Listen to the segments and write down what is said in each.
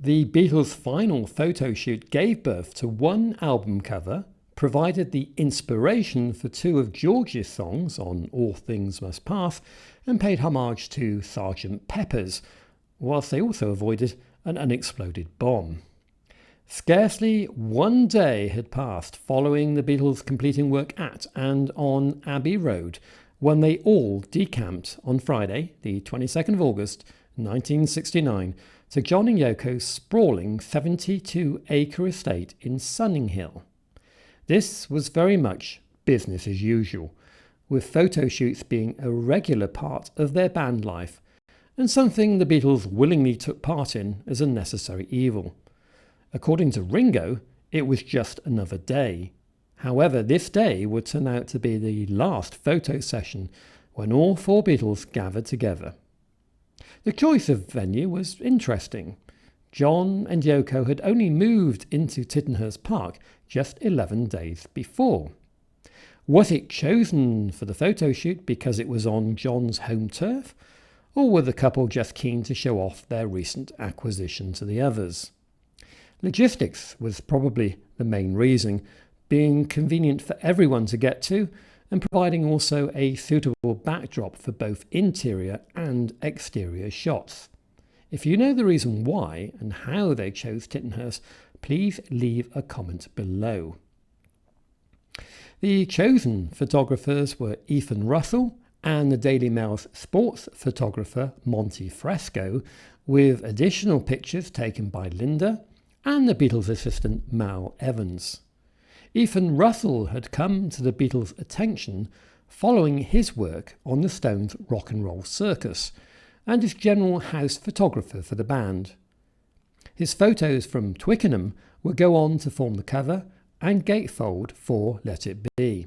The Beatles' final photo shoot gave birth to one album cover, provided the inspiration for two of George's songs on All Things Must Pass, and paid homage to Sgt. Pepper's, whilst they also avoided an unexploded bomb. Scarcely one day had passed following the Beatles completing work at and on Abbey Road when they all decamped on Friday, the 22nd of August 1969, to John and Yoko's sprawling 72-acre estate in Sunninghill. This was very much business as usual, with photo shoots being a regular part of their band life, and something the Beatles willingly took part in as a necessary evil. According to Ringo, it was just another day. However, this day would turn out to be the last photo session when all four Beatles gathered together. The choice of venue was interesting. John and Yoko had only moved into Tittenhurst Park just 11 days before. Was it chosen for the photo shoot because it was on John's home turf, or were the couple just keen to show off their recent acquisition to the others? Logistics was probably the main reason, being convenient for everyone to get to and providing also a suitable backdrop for both interior and exterior shots. If you know the reason why and how they chose Tittenhurst, please leave a comment below. The chosen photographers were Ethan Russell and the Daily Mail's sports photographer Monty Fresco, with additional pictures taken by Linda and the Beatles' assistant Mal Evans. Ethan Russell had come to the Beatles' attention following his work on the Stones' Rock and Roll Circus and as general house photographer for the band. His photos from Twickenham would go on to form the cover and gatefold for Let It Be.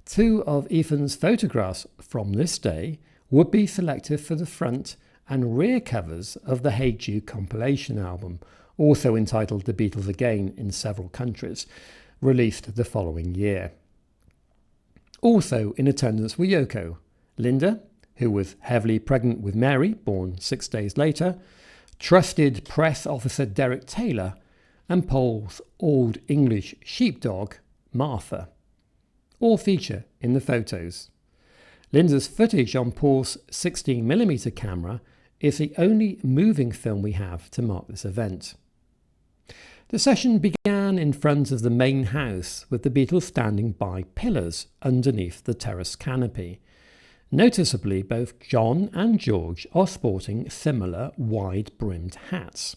Two of Ethan's photographs from this day would be selected for the front and rear covers of the Hey Jude compilation album, also entitled The Beatles Again in several countries, released the following year. Also in attendance were Yoko, Linda, who was heavily pregnant with Mary, born 6 days later, trusted press officer Derek Taylor, and Paul's Old English sheepdog, Martha. All feature in the photos. Linda's footage on Paul's 16mm camera is the only moving film we have to mark this event. The session began in front of the main house, with the Beatles standing by pillars underneath the terrace canopy. Noticeably, both John and George are sporting similar wide-brimmed hats.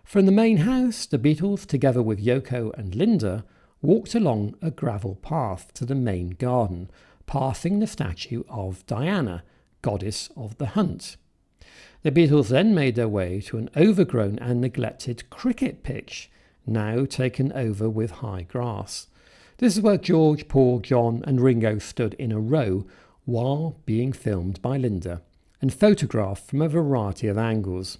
From the main house, the Beatles, together with Yoko and Linda, walked along a gravel path to the main garden, passing the statue of Diana, goddess of the hunt. The Beatles then made their way to an overgrown and neglected cricket pitch, now taken over with high grass. This is where George, Paul, John and Ringo stood in a row while being filmed by Linda and photographed from a variety of angles.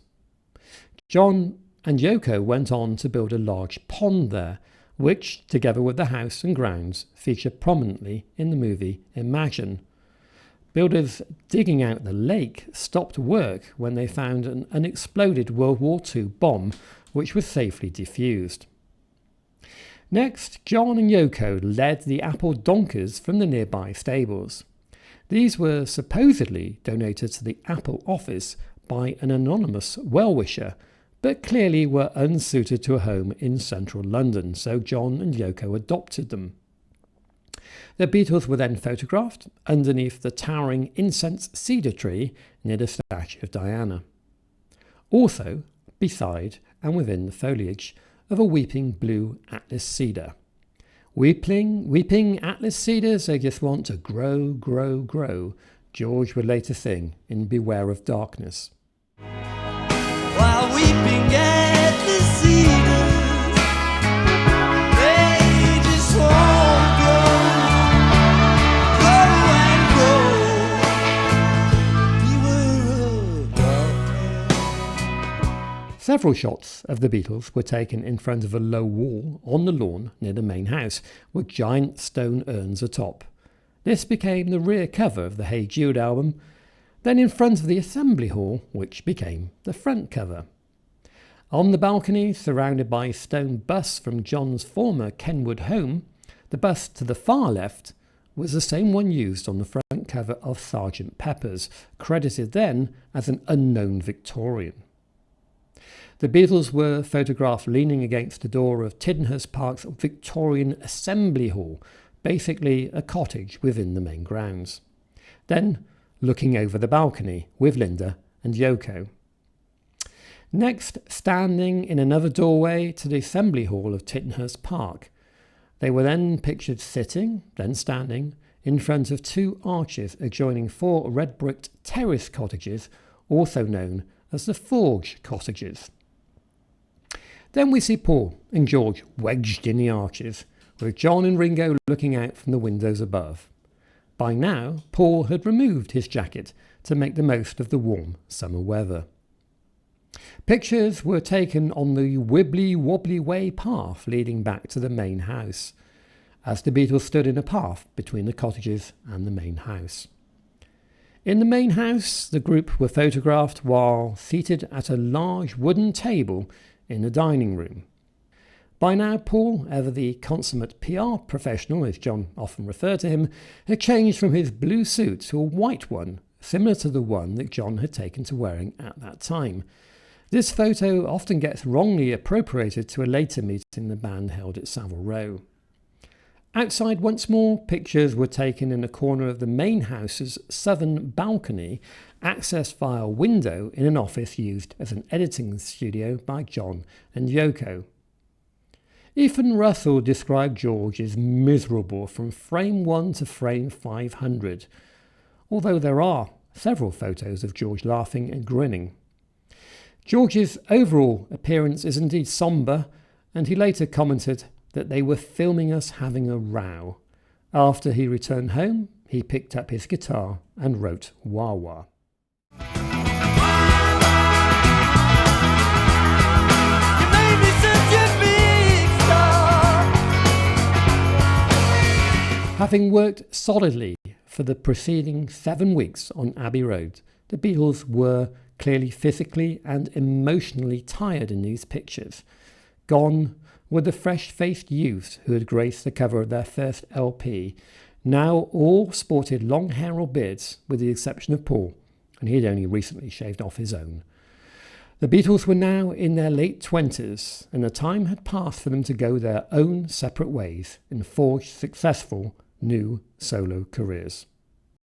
John and Yoko went on to build a large pond there, which, together with the house and grounds, feature prominently in the movie Imagine. Builders digging out the lake stopped work when they found an unexploded World War II bomb which was safely defused. Next, John and Yoko led the apple donkers from the nearby stables. These were supposedly donated to the Apple office by an anonymous well-wisher, but clearly were unsuited to a home in central London, so John and Yoko adopted them. The Beatles were then photographed underneath the towering incense cedar tree near the statue of Diana. Also, beside and within the foliage of a weeping blue Atlas cedar. Weeping Atlas cedars, they just want to grow, grow, grow, George would later sing in Beware of Darkness. While weeping Atlas cedars, they just won't Several shots of the Beatles were taken in front of a low wall on the lawn near the main house, with giant stone urns atop. This became the rear cover of the Hey Jude album, then in front of the assembly hall, which became the front cover. On the balcony, surrounded by stone busts from John's former Kenwood home, the bust to the far left was the same one used on the front cover of Sgt. Pepper's, credited then as an unknown Victorian. The Beatles were photographed leaning against the door of Tyddenhurst Park's Victorian Assembly Hall, basically a cottage within the main grounds. Then looking over the balcony with Linda and Yoko. Next, standing in another doorway to the Assembly Hall of Tyddenhurst Park. They were then pictured sitting, then standing, in front of two arches adjoining four red-bricked terrace cottages, also known as the Forge Cottages. Then we see Paul and George wedged in the arches, with John and Ringo looking out from the windows above. By now, Paul had removed his jacket to make the most of the warm summer weather. Pictures were taken on the wibbly-wobbly way path leading back to the main house, as the Beatles stood in a path between the cottages and the main house. In the main house, the group were photographed while seated at a large wooden table in the dining room. By now, Paul, ever the consummate PR professional, as John often referred to him, had changed from his blue suit to a white one, similar to the one that John had taken to wearing at that time. This photo often gets wrongly appropriated to a later meeting the band held at Savile Row. Outside once more, pictures were taken in a corner of the main house's southern balcony, accessed via a window in an office used as an editing studio by John and Yoko. Ethan Russell described George as miserable from frame 1 to frame 500, although there are several photos of George laughing and grinning. George's overall appearance is indeed sombre, and he later commented that they were filming us having a row. After he returned home, he picked up his guitar and wrote Wah Wah. Having worked solidly for the preceding 7 weeks on Abbey Road, the Beatles were clearly physically and emotionally tired in these pictures. Gone were the fresh-faced youths who had graced the cover of their first LP. Now all sported long hair or beards, with the exception of Paul, and he had only recently shaved off his own. The Beatles were now in their late 20s, and the time had passed for them to go their own separate ways and forge successful new solo careers.